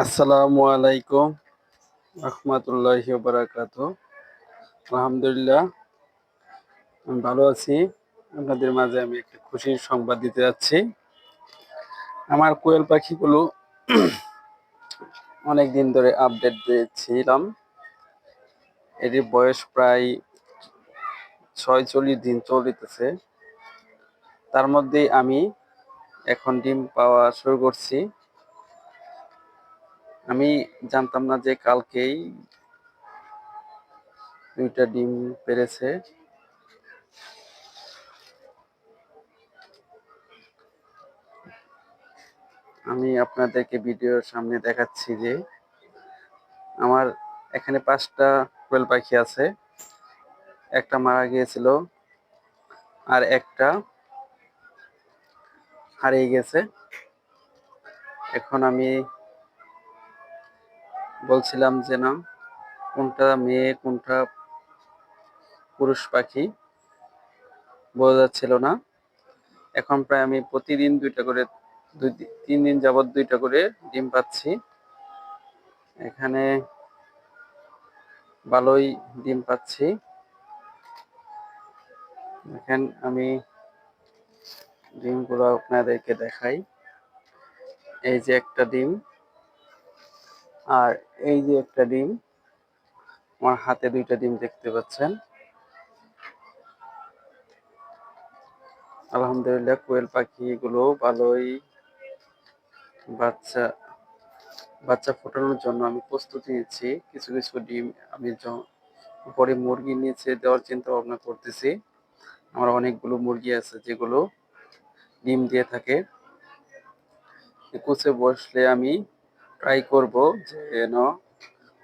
আসসালামু আলাইকুম রহমতুল্লাহি বারাকাতুহু। আলহামদুলিল্লাহ, আমি ভালো আছি। আপনাদের মাঝে আমি একটা খুশির সংবাদ দিতে যাচ্ছি। আমার কোয়েল পাখিগুলো অনেক দিন ধরে আপডেট দিয়েছিলাম। এটির বয়স প্রায় 46 দিন চলিতেছে। তার মধ্যেই আমি এখন ডিম পাওয়া শুরু করছি। আমি জানতাম না যে কালকেই 2টা ডিম পেড়েছে। আমি আপনাদেরকে ভিডিওর সামনে দেখাচ্ছি যে আমার এখানে 5টা কোয়েল পাখি আছে। একটা মারা গিয়েছিল আর একটা হারিয়ে গেছে। এখন আমি বলছিলাম যে না, কোনটা মেয়ে কোনটা পুরুষ পাখি বোঝা যাচ্ছিল না। এখন প্রায় আমি প্রতিদিন 2টা করে 3 দিন যাবৎ 2টা করে ডিম পাচ্ছি। এখানে ভালোই ডিম পাচ্ছি। দেখেন, আমি ডিমগুলো আপনাদেরকে দেখাই। এই যে একটা ডিম, আর এই যে একটা ডিম। আমার হাতে 2টা ডিম দেখতে পাচ্ছেন। আলহামদুলিল্লাহ, কোয়েল পাখিগুলো ভালোই বাচ্চা বাচ্চা ফোটানোর জন্য আমি প্রস্তুতি নিচ্ছি। কিছু কিছু ডিম আমি উপরে মুরগি নিচে দেওয়ার চিন্তা ভাবনা করতেছি। আমার অনেকগুলো মুরগি আছে যেগুলো ডিম দিয়ে থাকে। কুচে বসলে আমি ট্রাই করব যেন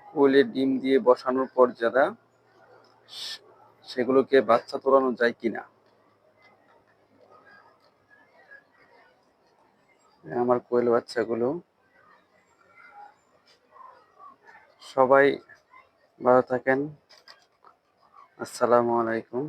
কোয়েলের ডিম দিয়ে বসানোর পর যারা সেগুলোকে বাচ্চা তোলানো যায় কিনা। আমার কোয়েল বাচ্চাগুলো সবাই ভালো থাকেন। আসসালামু আলাইকুম।